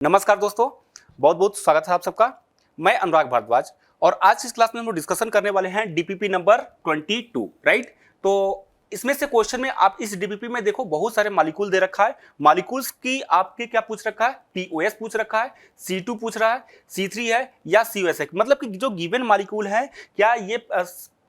नमस्कार दोस्तों, बहुत बहुत स्वागत है आप सबका। मैं अनुराग भारद्वाज और आज इस क्लास में हम डिस्कशन करने वाले हैं डीपीपी नंबर 22, राइट। तो इसमें से क्वेश्चन में आप इस डीपीपी में देखो बहुत सारे मॉलिक्यूल दे रखा है। मॉलिक्यूल्स की आपके क्या पूछ रखा है, पीओएस पूछ रखा है, C2 पूछ रहा है, C3 है या COS है। मतलब कि जो गिवन मॉलिक्यूल है क्या ये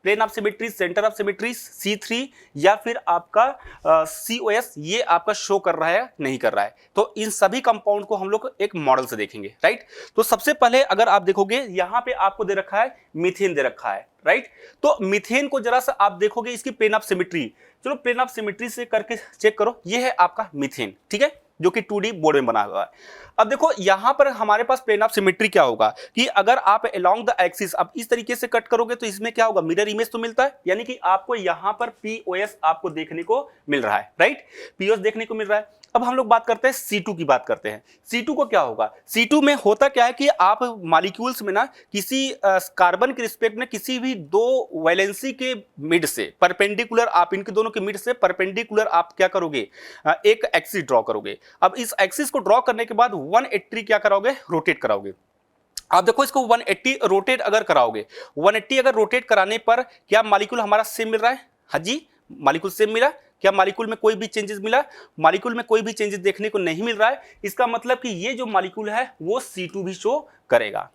plane of symmetry, centre of symmetry, C3 या फिर आपका COS ये आपका शो कर रहा है नहीं कर रहा है। तो इन सभी कंपाउंड को हम लोग एक मॉडल से देखेंगे, राइट। तो सबसे पहले अगर आप देखोगे यहाँ पे आपको दे रखा है मीथेन दे रखा है, राइट। तो मीथेन को जरा सा आप देखोगे इसकी प्लेन ऑफ सिमेट्री, चलो प्लेन ऑफ सिमेट्री से करके चेक करो। ये है आपका मीथेन, ठीक है, जो कि 2D बोर्ड में बना हुआ है। अब देखो यहां पर हमारे पास प्लेन ऑफ सिमेट्री क्या होगा कि अगर आप अलोंग द एक्सिस अब इस तरीके से कट करोगे तो इसमें क्या होगा, मिरर इमेज तो मिलता है, यानी कि आपको यहां पर पीओएस आपको देखने को मिल रहा है, राइट। पीओएस देखने को मिल रहा है। अब हम लोग बात करते हैं C2 की बात करते हैं। C2 को क्या होगा, C2 में होता क्या है कि आप मॉलिक्यूल्स में ना किसी कार्बन के रिस्पेक्ट में किसी भी दो वैलेंसी के मिड से परपेंडिकुलर, आप इनके दोनों के मिड से परपेंडिकुलर आप क्या करोगे, एक एक्सिस ड्रॉ करोगे। अब इस एक्सिस को ड्रॉ करने के बाद 180 क्या कराओगे, रोटेट कराओगे। आप देखो इसको 180 रोटेट अगर कराओगे, 180 अगर रोटेट कराने पर क्या मॉलिक्यूल हमारा सेम मिल रहा है? हाँ जी, मॉलिक्यूल सेम मिला। क्या मॉलिक्यूल में कोई भी चेंजेस मिला? मॉलिक्यूल में कोई भी चेंजेस देखने को नहीं मिल रहा है। इसका मतलब कि ये जो मॉलिक्यूल है वो C2 भी शो करेगा।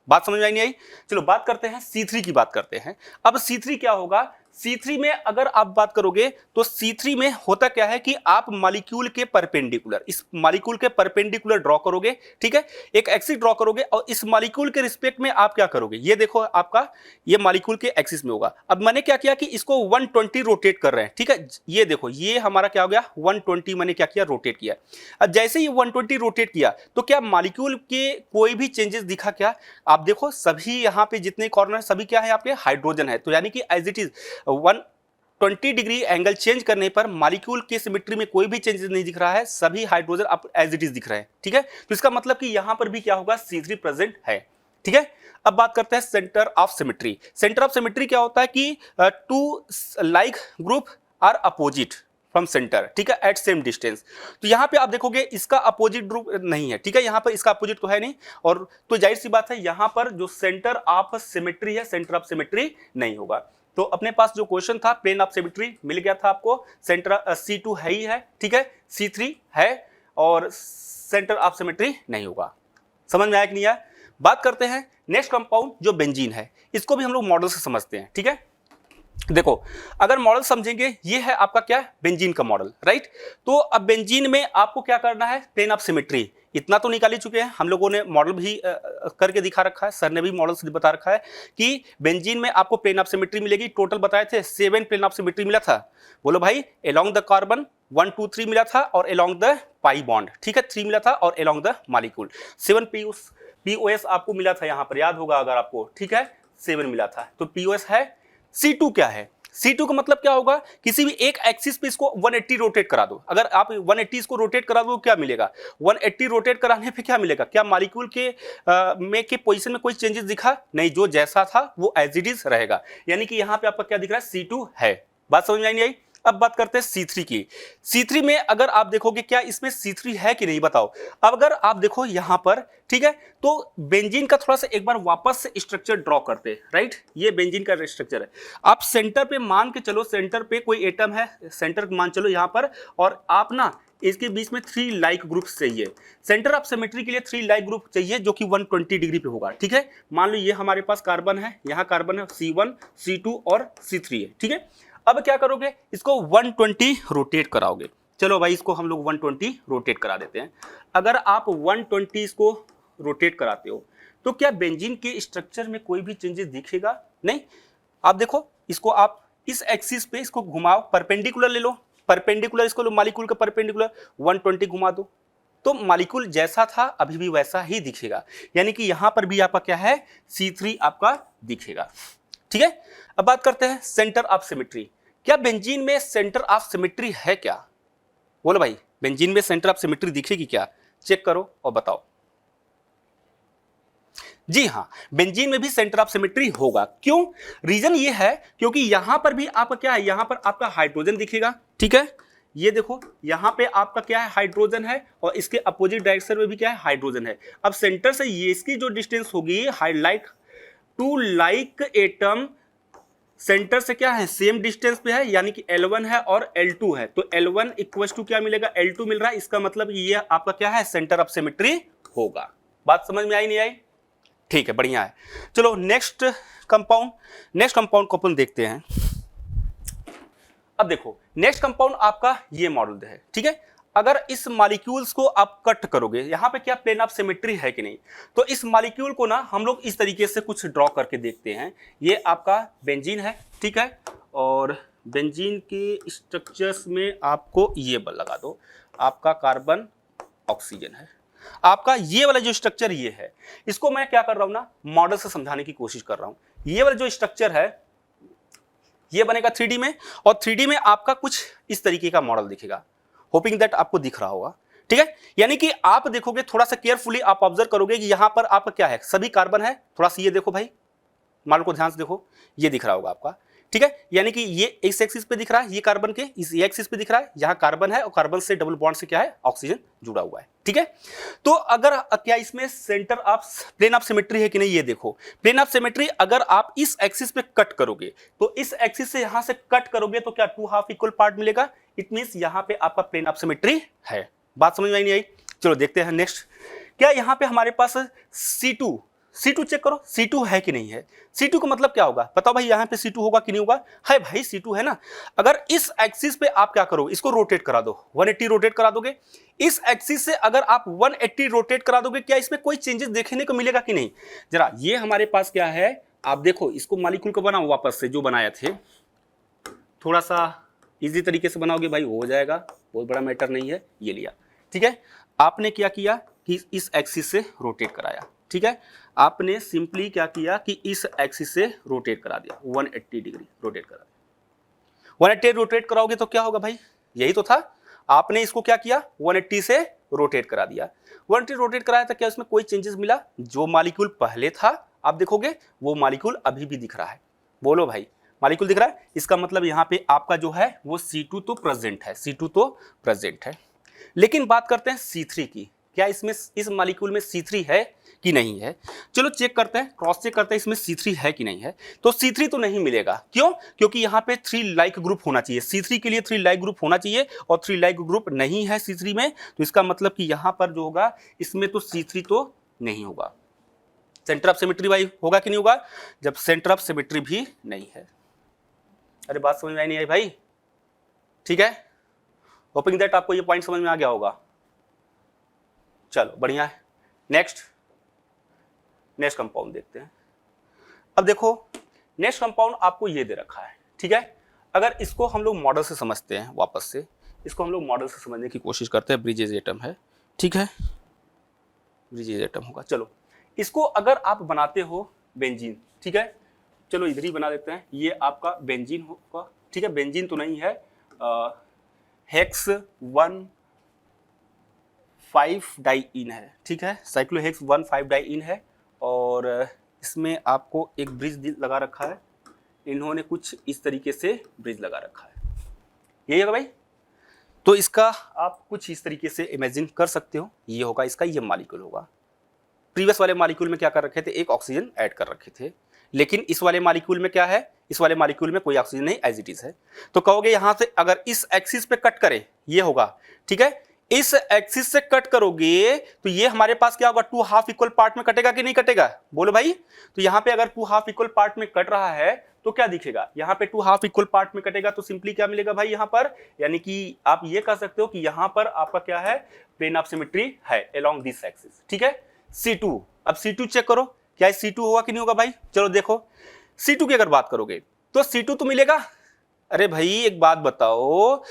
बात समझ में नहीं आई? चलो बात करते हैं C3 की बात करते हैं। अब C3 क्या होगा, C3 में अगर आप बात करोगे तो C3 में होता क्या है कि आप मॉलिक्यूल के परपेंडिकुलर, इस मॉलिक्यूल के परपेंडिकुलर ड्रॉ करोगे, ठीक है, एक एक्सिस ड्रॉ करोगे और इस मॉलिक्यूल के रिस्पेक्ट में आप क्या करोगे, ये देखो आपका ये मॉलिक्यूल के एक्सिस में होगा। अब मैंने क्या किया कि इसको 120 रोटेट कर रहे हैं, ठीक है, ये देखो ये हमारा क्या हो गया 120, मैंने क्या किया, रोटेट किया। अब जैसे ही 120 रोटेट किया तो क्या मॉलिक्यूल के कोई भी चेंजेस दिखा क्या? आप देखो सभी यहाँ पे जितने कॉर्नर सभी क्या है आपके हाइड्रोजन है, तो यानी कि as it is 120 degree angle change करने पर मॉलिक्यूल की सिमेट्री में कोई भी चेंजेस नहीं दिख रहा है, सभी हाइड्रोजन अब एज इट इज दिख रहे हैं, ठीक है। तो इसका मतलब कि यहां पर भी क्या होगा, C3 प्रेजेंट है, ठीक है। अब बात करते हैं centre of symmetry. Centre of symmetry क्या होता है कि two like group are opposite from centre, ठीक है, एट सेम डिस्टेंस। तो यहां पे आप देखोगे इसका अपोजिट ग्रुप नहीं है, ठीक है, यहां पर इसका अपोजिट तो है नहीं, और तो जाहिर सी बात है यहां पर जो सेंटर ऑफ सिमेट्री है, सेंटर ऑफ सिमेट्री नहीं होगा। तो अपने पास जो क्वेश्चन था प्लेन ऑफ सिमेट्री मिल गया था आपको, सेंटर C2 है ही है, ठीक है, C3 है और सेंटर ऑफ सिमेट्री नहीं होगा। समझ में आया कि नहीं आया? बात करते हैं नेक्स्ट कंपाउंड जो बेंजीन है, इसको भी हम लोग मॉडल से समझते हैं, ठीक है। देखो अगर मॉडल समझेंगे, ये है आपका क्या, बेंजीन का मॉडल, राइट। तो अब बेंजीन में आपको क्या करना है, प्लेन ऑफ सिमेट्री इतना तो निकाल ही चुके हैं हम लोगों ने, मॉडल भी करके दिखा रखा है, सर ने भी मॉडल से बता रखा है कि बेंजीन में आपको प्लेन ऑफ सिमेट्री मिलेगी। टोटल बताए थे 7 प्लेन ऑफ सिमेट्री मिला था। बोलो भाई, अलोंग द कार्बन 1 2 3 मिला था और अलोंग द पाई बॉन्ड, ठीक है, 3 मिला था और अलोंग द मॉलिक्यूल 7 पीओएस आपको मिला था, यहां पर याद होगा अगर आपको, ठीक है, 7 मिला था। तो पीओएस है। C2 क्या है, C2 का मतलब क्या होगा, किसी भी एक एक्सिस पे इसको 180 रोटेट करा दो। अगर आप 180 इसको रोटेट करा दो क्या मिलेगा, 180 रोटेट कराने पे क्या मिलेगा, क्या मॉलिक्यूल के में के पोजीशन में कोई चेंजेस दिखा नहीं, जो जैसा था वो एज इट इज रहेगा, यानी कि यहां पे आपका क्या दिख रहा है, C2 है। बात समझ में नहीं आई? अब बात करते हैं C3 की। C3 में अगर आप देखोगे क्या इसमें C3 है कि नहीं, बताओ। अब अगर आप देखो यहां पर, ठीक है, तो बेंजीन का थोड़ा सा एक बार वापस से स्ट्रक्चर ड्रॉ करते हैं, राइट। ये बेंजीन का स्ट्रक्चर है। आप सेंटर पे मान के चलो, सेंटर पे कोई एटम है, सेंटर मान चलो यहां पर, और आप ना इसके बीच में 3 लाइक ग्रुप चाहिए। सेंटर ऑफ सिमेट्री के लिए 3 लाइक ग्रुप चाहिए जो कि 120 डिग्री पे होगा, ठीक है। मान लो ये हमारे पास कार्बन है, यहाँ कार्बन है, C1 C2 और C3 है, ठीक है। अब क्या करोगे, इसको 120 रोटेट कराओगे। चलो भाई इसको हम लोग 120 रोटेट करा देते हैं। अगर आप 120 इसको रोटेट कराते हो तो क्या बेंजीन के स्ट्रक्चर में कोई भी चेंजेस दिखेगा? नहीं। आप देखो इसको, आप इस एक्सिस पे इसको घुमाओ, परपेंडिकुलर ले लो, परपेंडिकुलर इसको लो, मॉलिक्यूल का परपेंडिकुलर 120 घुमा दो, तो मॉलिक्यूल जैसा था अभी भी वैसा ही दिखेगा, यानी कि यहां पर भी आपका क्या है, C3 आपका दिखेगा, ठीक है। अब बात करते हैं सेंटर ऑफ सिमेट्री। क्या बेंजीन में सेंटर ऑफ सिमेट्री है क्या? बोलो भाई, बेंजीन में सेंटर ऑफ सिमेट्री दिखेगी क्या? चेक करो और बताओ। जी हाँ, बेंजीन में भी सेंटर ऑफ सिमेट्री होगा। क्यों? रीजन ये है क्योंकि यहां पर भी आपका क्या है, यहां पर आपका हाइड्रोजन दिखेगा, ठीक है, ये देखो यहाँ पे आपका क्या है, हाइड्रोजन है, और इसके अपोजिट डायरेक्शन में भी क्या है, हाइड्रोजन है। अब सेंटर से ये इसकी जो डिस्टेंस होगी, highlight two like atom centre से क्या है, सेम डिस्टेंस पे है, यानी कि L1 है और L2 है। तो L1 इक्वल टू क्या मिलेगा, L2 मिल रहा है। इसका मतलब ये आपका क्या है, सेंटर ऑफ सिमेट्री होगा। बात समझ में आई नहीं आई? ठीक है, बढ़िया है। चलो नेक्स्ट कंपाउंड को अपन देखते हैं। अब देखो नेक्स्ट कंपाउंड आपका ये मॉडल है, ठीक है। अगर इस मॉलिक्यूल्स को आप कट करोगे, यहाँ पे क्या प्लेन ऑफ सिमेट्री है कि नहीं, तो इस मॉलिक्यूल को ना हम लोग इस तरीके से कुछ ड्रॉ करके देखते हैं। ये आपका बेंजीन है, ठीक है, और बेंजीन के स्ट्रक्चर्स में आपको ये बल लगा दो, आपका कार्बन ऑक्सीजन है। आपका ये वाला जो स्ट्रक्चर ये है, इसको मैं क्या कर रहा हूं ना, मॉडल से समझाने की कोशिश कर रहा हूं। ये वाला जो स्ट्रक्चर है ये बनेगा 3D में, और 3D में आपका कुछ इस तरीके का मॉडल दिखेगा। होपिंग दैट आपको दिख रहा होगा, ठीक है। यानी कि आप देखोगे, थोड़ा सा केयरफुली आप ऑब्जर्व करोगे कि यहां पर आपका क्या है, सभी कार्बन है। थोड़ा सा ये देखो भाई, मॉडल को ध्यान से देखो, ये दिख रहा होगा आपका, ठीक है। यानी कि ये इस एक्सिस पे दिख रहा है, ये कार्बन के इस एक्सिस पे दिख रहा है, यहां कार्बन है और कार्बन से डबल बॉन्ड से क्या है, ऑक्सीजन जुड़ा हुआ है, ठीक है। तो अगर क्या इसमें centre of plane of symmetry है कि नहीं, ये देखो प्लेन ऑफ सिमेट्री। अगर आप इस एक्सिस पे कट करोगे, तो इस एक्सिस से यहां से कट करोगे तो क्या 2 हाफ इक्वल पार्ट मिलेगा। इट मींस यहां पे आपका प्लेन ऑफ सिमेट्री है। बात समझ में नहीं आई? चलो देखते हैं नेक्स्ट। क्या यहां पे हमारे पास C2 चेक करो, C2 है कि नहीं है। C2 का मतलब क्या होगा, बताओ भाई, यहां पे C2 होगा कि नहीं होगा, है भाई C2 है ना। अगर इस एक्सिस पे आप क्या करोगे, इसको रोटेट करा दो, 180 रोटेट करा दोगे। इस एक्सिस से अगर आप 180 रोटेट करा दोगे, क्या इसमें कोई चेंजेस देखने को मिलेगा कि नहीं। जरा ये हमारे पास क्या है, आप देखो इसको मॉलिक्यूल को बनाओ वापस से, जो बनाया थे थोड़ा सा इजी तरीके से बनाओगे भाई, हो जाएगा, बहुत बड़ा मैटर नहीं है। ये लिया, ठीक है। आपने क्या किया कि इस एक्सिस से रोटेट कराया, ठीक है। आपने सिंपली क्या किया कि इस एक्सिस से रोटेट करा दिया, 180 डिग्री रोटेट करा दिया। 180 रोटेट कराओगे तो क्या होगा भाई, यही तो था। आपने इसको क्या किया, 180 से रोटेट करा दिया। 180 रोटेट कराया था, क्या इसमें कोई चेंजेस मिला। जो मॉलिक्यूल पहले था आप देखोगे वो मॉलिक्यूल अभी भी दिख रहा है। बोलो भाई, मॉलिक्यूल दिख रहा है। इसका मतलब यहाँ पे आपका जो है वो C2 तो प्रेजेंट है, C2 तो प्रेजेंट है। लेकिन बात करते हैं C3 की, क्या इसमें इस मॉलिक्यूल में C3 है कि नहीं है। चलो चेक करते हैं, क्रॉस चेक करते हैं इसमें C3 है कि नहीं है। तो C3 तो नहीं मिलेगा, क्यों, क्योंकि यहाँ पे 3 लाइक ग्रुप होना चाहिए। C3 के लिए 3 लाइक ग्रुप होना चाहिए, और 3 लाइक ग्रुप नहीं है C3 में। तो इसका मतलब कि यहाँ पर जो होगा इसमें तो C3 तो नहीं होगा। सेंटर ऑफ सिमेट्री भाई होगा कि नहीं होगा, जब सेंटर ऑफ सिमेट्री भी नहीं है। अरे बात समझ में आई नहीं आई भाई, ठीक है। होपिंग दैट आपको ये पॉइंट समझ में आ गया होगा। चलो बढ़िया है। नेक्स्ट कंपाउंड देखते हैं। अब देखो नेक्स्ट कंपाउंड आपको ये दे रखा है, ठीक है। अगर इसको हम लोग मॉडल से समझते हैं, वापस से इसको हम लोग मॉडल से समझने की कोशिश करते हैं। ब्रिजेज एटम है, ठीक है, ब्रिजेज एटम होगा। चलो इसको अगर आप बनाते हो बेंजीन, ठीक है, चलो इधर ही बना देते हैं। ये आपका बेंजीन होगा, ठीक है। बेंजीन तो नहीं है, हेक्स 1,5 डाइईन है, ठीक है। साइक्लोहेक्स 1,5 डाइईन है, और इसमें आपको एक ब्रिज लगा रखा है। इन्होंने कुछ इस तरीके से ब्रिज लगा रखा है, यही होगा भाई। तो इसका आप कुछ इस तरीके से इमेजिन कर सकते हो, ये होगा इसका, ये मॉलिक्यूल होगा। प्रीवियस वाले मॉलिक्यूल में क्या कर रखे थे, एक ऑक्सीजन ऐड कर रखे थे, लेकिन इस वाले मॉलिक्यूल में क्या है, इस वाले मॉलिक्यूल में कोई ऑक्सीजन नहीं, एज इट इज है। तो कहोगे यहां से अगर इस एक्सिस पे कट करें, ये होगा, ठीक है। इस एक्सिस से कट करोगे तो ये हमारे पास क्या होगा, 2 हाफ इक्वल पार्ट में कटेगा कि नहीं कटेगा, बोलो भाई। तो यहां पे अगर 2 हाफ इक्वल पार्ट में कट रहा है तो क्या दिखेगा, यहां पे 2 हाफ इक्वल पार्ट में कटेगा। तो सिंपली क्या मिलेगा भाई यहां पर, यानी कि आप ये कह सकते हो कि यहां पर आपका क्या है, प्लेन ऑफ सिमेट्री है अलोंग दिस एक्सिस, ठीक है। C2, अब C2 चेक करो, क्या C2 होगा कि नहीं होगा भाई। चलो देखो C2 की अगर बात करोगे तो C2 तो मिलेगा। अरे भाई एक बात बताओ,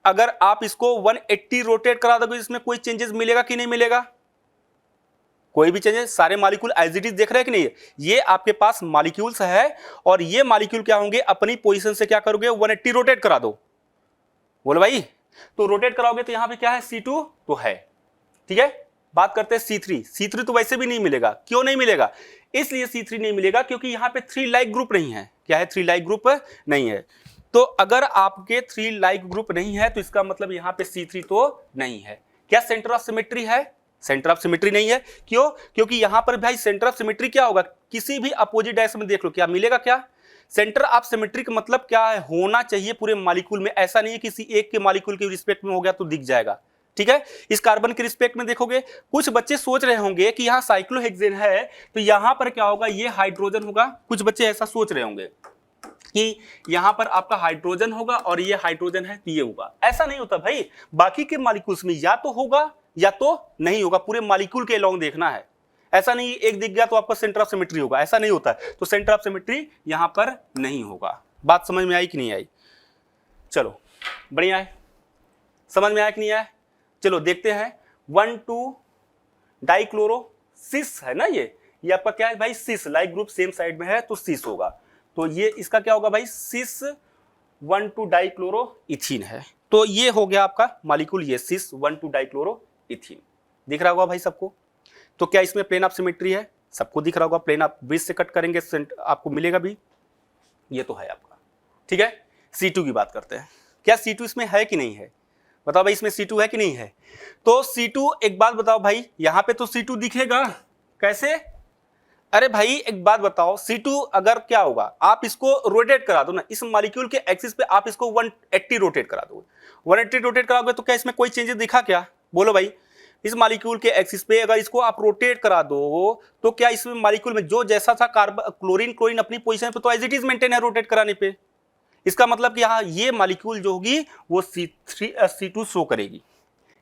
अगर आप इसको 180 रोटेट करा दोगे इसमें कोई चेंजेस मिलेगा कि नहीं मिलेगा, कोई भी चेंजेस। सारे मॉलिक्यूल एज इट इज देख रहे हैं कि नहीं, ये आपके पास मॉलिक्यूल्स है, और ये मॉलिक्यूल क्या होंगे, अपनी पोजीशन से क्या करोगे, 180 रोटेट करा दो, बोलो भाई। तो रोटेट कराओगे तो यहां पे क्या है, C2 तो है, ठीक है। बात करते हैं C3 तो वैसे भी नहीं मिलेगा। क्यों नहीं मिलेगा, इसलिए C3 नहीं मिलेगा क्योंकि यहां पे 3 लाइक ग्रुप नहीं है। क्या है, 3 लाइक ग्रुप नहीं है। तो अगर आपके 3 लाइक ग्रुप नहीं है तो इसका मतलब यहां पे C3 तो नहीं है। क्या सेंटर ऑफ सिमेट्री है? सेंटर ऑफ सिमेट्री नहीं है। क्यों? क्योंकि यहां पर भाई सेंटर ऑफ सिमेट्री क्या होगा, किसी भी अपोजिट डायरेक्शन में देख लो क्या मिलेगा। क्या सेंटर ऑफ सिमेट्री का मतलब क्या है, होना चाहिए पूरे मॉलिक्यूल में। ऐसा नहीं है किसी एक के मॉलिक्यूल के रिस्पेक्ट में हो गया तो दिख जाएगा, ठीक है। इस कार्बन के रिस्पेक्ट में देखोगे, कुछ बच्चे सोच रहे होंगे कि यहाँ साइक्लोहेक्सेन है तो यहां पर क्या होगा, ये हाइड्रोजन होगा। कुछ बच्चे ऐसा सोच रहे होंगे कि यहां पर आपका हाइड्रोजन होगा और ये हाइड्रोजन है तो ये होगा। ऐसा नहीं होता भाई, बाकी के मॉलिक्यूल्स में या तो होगा या तो नहीं होगा, पूरे मॉलिक्यूल के अलोंग देखना है। ऐसा नहीं एक दिख गया तो आपका सेंटर ऑफ सिमेट्री होगा, ऐसा नहीं होता है। तो सेंटर ऑफ सिमेट्री यहां पर नहीं होगा। बात समझ में आई कि नहीं आई? चलो बढ़िया है, समझ में आया कि नहीं आया? चलो देखते हैं 1,2 डाइक्लोरो सिस है ना, ये आपका क्या है भाई, सिस। लाइक ग्रुप सेम साइड में है तो सिस होगा। तो ये इसका क्या होगा भाई, सिस 1,2 डाइक्लोरो इथीन है। तो ये हो गया आपका मॉलिक्यूल, ये सिस 1,2 डाइक्लोरो इथीन। दिख रहा होगा भाई सबको? तो क्या इसमें प्लेन ऑफ सिमेट्री है? सबको दिख रहा होगा। प्लेन ऑफ बीच से कट करेंगे आपको मिलेगा भी, ये तो है आपका, ठीक है। C2 की बात करते हैं, क्या C2 इसमें है कि नहीं है? बताओ भाई इसमें C2 है कि नहीं है? तो C2, एक बात बताओ भाई, यहां पे तो C2 दिखेगा कैसे? अरे भाई एक बात बताओ, C2 अगर क्या होगा, आप इसको रोटेट करा दो ना, इस मॉलिक्यूल के एक्सिस पे आप इसको 180 रोटेट करा दो। 180 रोटेट कराओगे तो क्या इसमें कोई चेंजेस दिखा क्या? बोलो भाई। इस मॉलिक्यूल के एक्सिस पे अगर इसको आप रोटेट करा दो तो क्या इसमें मॉलिक्यूल में जो जैसा था कार्बन क्लोरीन अपनी पोजीशन पे तो एज इट इज मेंटेन है रोटेट कराने पे। इसका मतलब कि यहाँ ये मॉलिक्यूल जो होगी वो C2 शो करेगी।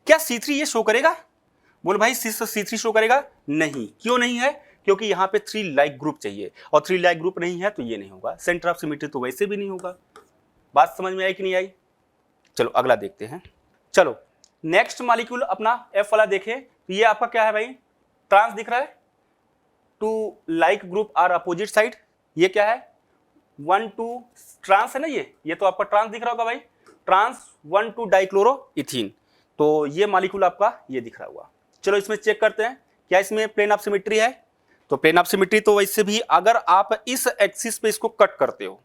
क्या C3 ये शो करेगा? बोल भाई C3 शो करेगा? नहीं। क्यों नहीं है? क्योंकि यहाँ पे 3 लाइक ग्रुप चाहिए और 3 लाइक ग्रुप नहीं है तो ये नहीं होगा। सेंटर ऑफ सिमेट्री तो वैसे भी नहीं होगा। बात समझ में आई कि नहीं आई? चलो अगला देखते हैं। चलो नेक्स्ट मॉलिक्यूल अपना F वाला देखें तो ये आपका क्या है भाई, ट्रांस दिख रहा है। 2 like group are opposite side. ये क्या है, 1,2 ट्रांस है ना, ये तो आपका ट्रांस दिख रहा होगा भाई, ट्रांस 1,2 डाइक्लोरो इथीन। तो ये मॉलिक्यूल आपका ये दिख रहा होगा। चलो इसमें चेक करते हैं क्या इसमें प्लेन ऑफ सिमेट्री है। तो प्लेन ऑफ सिमेट्री तो वैसे भी अगर आप इस एक्सिस पे इसको कट करते हो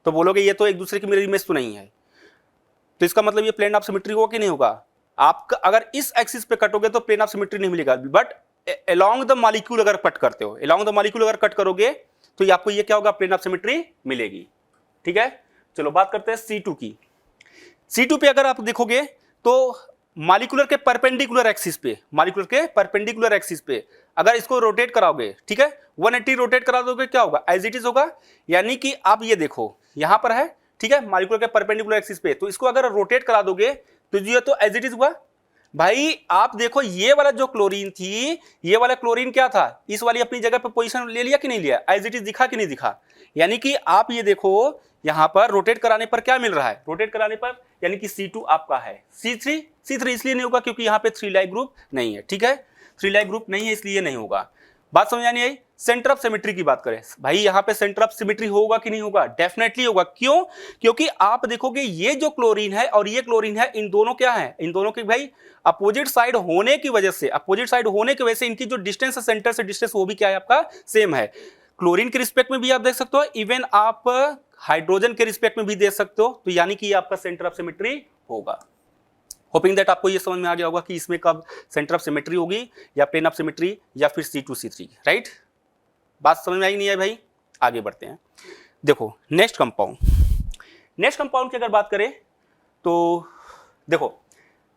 तो बोलोगे ये तो एक दूसरे की मिरर इमेज तो नहीं है, तो इसका मतलब ये प्लेन ऑफ सिमेट्री होगा कि नहीं होगा? आप अगर इस एक्सिस पे कटोगे तो प्लेन ऑफ सिमेट्री नहीं मिलेगा, बट अलोंग द मॉलिक्यूल अगर कट करते हो, अलोंग द मॉलिक्यूल अगर कट करोगे तो ये आपको ये क्या होगा, प्लेन ऑफ सिमेट्री मिलेगी, ठीक है। चलो बात करते हैं C2 की। C2 पे अगर आप देखोगे तो मॉलिक्यूलर के परपेंडिकुलर एक्सिस पे, मॉलिक्यूलर के परपेंडिकुलर एक्सिस पे अगर इसको रोटेट कराओगे, ठीक है, 180 रोटेट करा दोगे क्या होगा, एज इट इज होगा। यानी कि आप ये देखो यहां पर है, ठीक है, मॉलिक्यूलर के परपेंडिकुलर एक्सिस पे, तो इसको अगर रोटेट करा दोगे तो ये तो एज इट इज हुआ। भाई आप देखो ये वाला जो क्लोरीन थी, ये वाला क्लोरीन क्या था, इस वाली अपनी जगह पे पोजीशन ले लिया कि नहीं लिया, एज इट इज दिखा कि नहीं दिखा। यानी कि आप ये देखो यहां पर रोटेट कराने पर क्या मिल रहा है, रोटेट कराने पर यानी कि C2 आपका है। C3 इसलिए नहीं होगा क्योंकि यहां पे 3 लाइक ग्रुप नहीं है, ठीक है, 3 लाइक ग्रुप नहीं है इसलिए नहीं होगा। बात समझ आनी आई? सेंटर ऑफ सिमेट्री की बात करें भाई, यहां पे सेंटर ऑफ सिमेट्री होगा कि नहीं होगा? डेफिनेटली होगा। क्यों? क्योंकि आप देखोगे ये जो क्लोरीन है और ये क्लोरीन है, इन दोनों क्या है, इन दोनों के भाई अपोजिट साइड होने की वजह से, अपोजिट साइड होने की वजह से इनकी जो डिस्टेंस है सेंटर से डिस्टेंस वो भी क्या है आपका, सेम है। क्लोरीन के रिस्पेक्ट में भी आप देख सकते हो, इवन आप हाइड्रोजन के रिस्पेक्ट में भी देख सकते हो। तो यानी कि ये आपका सेंटर ऑफ सिमेट्री होगा। होपिंग दैट आपको ये समझ में आ गया होगा कि इसमें कब सेंटर ऑफ सिमेट्री होगी, या प्लेन ऑफ सिमेट्री, या फिर C2 C3, राइट। बात समझ में आई नहीं है भाई? आगे बढ़ते हैं। देखो नेक्स्ट कंपाउंड की अगर बात करें तो देखो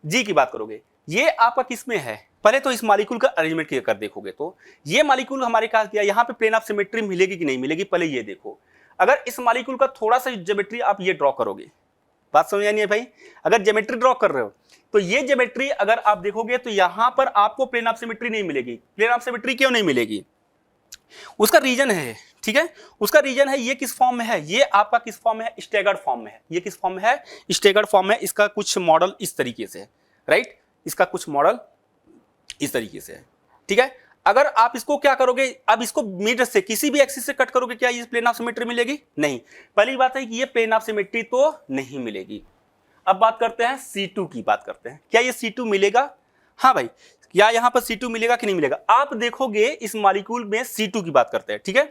G की बात करोगे, ये आपका किस में है? पहले तो इस मॉलिक्यूल का अरेंजमेंट की अगर देखोगे तो ये मॉलिक्यूल हमारे कहा गया, यहाँ पे प्लेन ऑफ सिमेट्री मिलेगी कि नहीं मिलेगी, पहले ये देखो। अगर इस मॉलिक्यूल का थोड़ा सा ज्योमेट्री आप ये ड्रॉ करोगे, बात समझ नहीं है भाई, अगर ज्योमेट्री ड्रॉ कर रहे हो तो ये ज्योमेट्री अगर आप देखोगे तो यहां पर आपको प्लेन ऑफ सिमेट्री नहीं मिलेगी। प्लेन ऑफ सिमेट्री क्यों नहीं मिलेगी? उसका रीजन है, ठीक है, उसका रीजन है ये किस फॉर्म में है, ये आपका किस फॉर्म में है, स्टैगर्ड फॉर्म में है। ये किस फॉर्म में है? स्टैगर्ड फॉर्म में। इसका कुछ मॉडल इस तरीके से है, राइट, इसका कुछ मॉडल इस तरीके से है, ठीक है। अगर आप इसको क्या करोगे, अब इसको मिड से किसी भी एक्सिस से कट करोगे, क्या ये प्लेन ऑफ सिमेट्री मिलेगी? नहीं। पहली बात है कि ये प्लेन ऑफ सिमेट्री तो नहीं मिलेगी। अब बात करते हैं C2 की, बात करते हैं क्या ये C2 मिलेगा? हाँ भाई, क्या यहां पर C2 मिलेगा कि नहीं मिलेगा? आप देखोगे इस मॉलिक्यूल में C2 की बात करते हैं, ठीक है,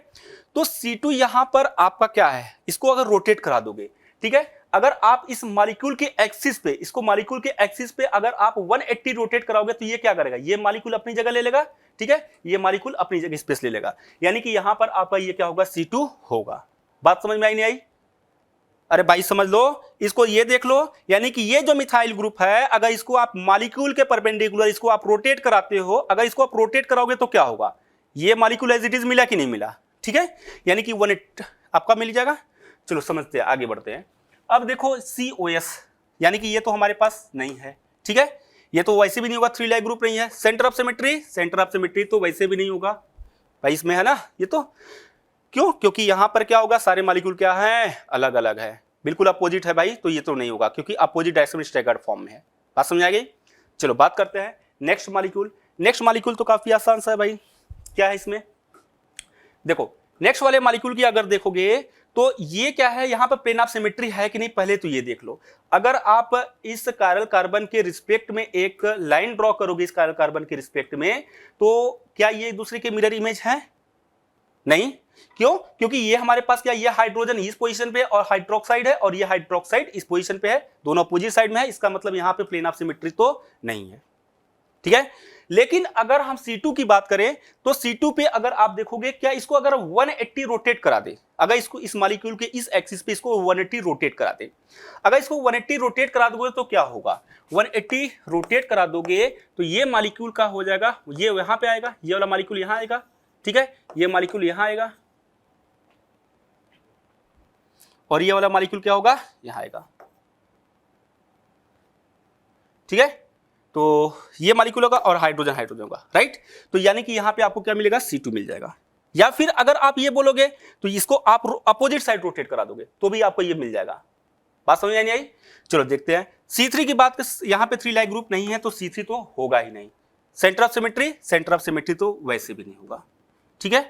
तो C2 यहां पर आपका क्या है, इसको अगर रोटेट करा दोगे, ठीक है, अगर आप इस मॉलिक्यूल के एक्सिस पे, इसको मॉलिक्यूल के एक्सिस पे अगर आप 180 रोटेट कराओगे तो ये क्या करेगा, ये मॉलिक्यूल अपनी जगह ले लेगा, ठीक है, ये मॉलिक्यूल अपनी जगह स्पेस ले लेगा, यानी कि यहां पर आपका ये क्या होगा, C2 होगा। बात समझ में आई नहीं आई? अरे भाई समझ लो, इसको ये देख लो, यानी कि ये जो मिथाइल ग्रुप है, अगर इसको आप मॉलिक्यूल के परपेंडिकुलर इसको आप रोटेट कराते हो, अगर इसको आप रोटेट कराओगे तो क्या होगा, ये मॉलिक्यूल एज इट इज मिला कि नहीं मिला, ठीक है, यानी कि 180 आपका मिल जाएगा। चलो समझते हैं, आगे बढ़ते हैं। अब देखो COS, यानी कि ये तो हमारे पास नहीं है, ठीक है, ये तो वैसे भी नहीं होगा, 3 लाइक ग्रुप नहीं है। सेंटर ऑफ सिमेट्री तो वैसे भी नहीं होगा भाई, इसमें है ना, ये तो क्यों, क्योंकि यहां पर क्या होगा, सारे मॉलिक्यूल क्या है, अलग अलग है, बिल्कुल अपोजिट है भाई, तो ये तो नहीं होगा क्योंकि अपोजिट डायरेक्शन में स्टैगर्ड फॉर्म में है। बात समझ आ गई? चलो बात करते हैं नेक्स्ट मॉलिक्यूल। नेक्स्ट मॉलिक्यूल तो काफी आसान सा है भाई, क्या है इसमें, देखो नेक्स्ट वाले मॉलिक्यूल की अगर देखोगे तो ये क्या है, यहां पर प्लेन ऑफ सिमेट्री है कि नहीं, पहले तो ये देख लो। अगर आप इस कायरल कार्बन के रिस्पेक्ट में एक लाइन ड्रॉ करोगे, इस कायरल कार्बन के रिस्पेक्ट में, तो क्या ये एक दूसरे के मिरर इमेज है? नहीं, क्यों, क्योंकि ये हमारे पास क्या, ये हाइड्रोजन इस पोजीशन पे और हाइड्रोक्साइड है, और ये हाइड्रोक्साइड इस पोजीशन पे है, दोनों अपोजिट साइड में है, इसका मतलब यहां पे प्लेन ऑफ सिमेट्री तो नहीं है, ठीक है। लेकिन अगर हम C2 की बात करें तो C2 पे अगर आप देखोगे, क्या इसको अगर 180 रोटेट करा दे, अगर इसको इस मॉलिक्यूल के इस एक्सिस पे इसको 180 रोटेट करा दे, अगर इसको 180 रोटेट करा दोगे तो क्या होगा, 180 रोटेट करा दोगे तो ये मॉलिक्यूल का हो जाएगा, ये यहां पे आएगा, ये वाला मॉलिक्यूल यहां आएगा, ठीक है, ये मॉलिक्यूल यहां आएगा, और ये वाला मॉलिक्यूल क्या होगा, यहां आएगा, ठीक है। तो ये मॉलिक्यूल होगा और हाइड्रोजन हाइड्रोजन होगा, राइट। तो यानी कि यहां पे आपको क्या मिलेगा, C2 मिल जाएगा। या फिर अगर आप ये बोलोगे तो इसको आप अपोजिट साइड रोटेट करा दोगे तो भी आपको ये मिल जाएगा। बात समझ नहीं आई? चलो देखते हैं C3 की बात, यहां पे 3 लाइक ग्रुप नहीं है तो C3 तो होगा ही नहीं। सेंटर ऑफ सिमेट्री तो वैसे भी नहीं होगा, ठीक है।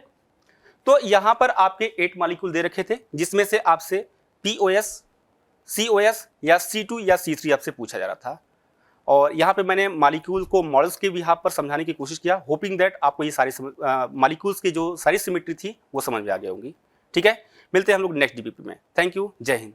तो यहां पर आपके 8 मॉलिक्यूल दे रखे थे, जिसमें से आपसे POS, COS या C2 या C3 आपसे पूछा जा रहा था, और यहाँ पे मैंने मॉलिक्यूल को मॉडल्स के बिहाफ पर समझाने की कोशिश किया, होपिंग दैट आपको ये सारी मॉलिक्यूल्स की जो सारी सिमेट्री थी वो समझ में आ गई होंगी, ठीक है। मिलते हैं हम लोग नेक्स्ट DPP में। थैंक यू, जय हिंद।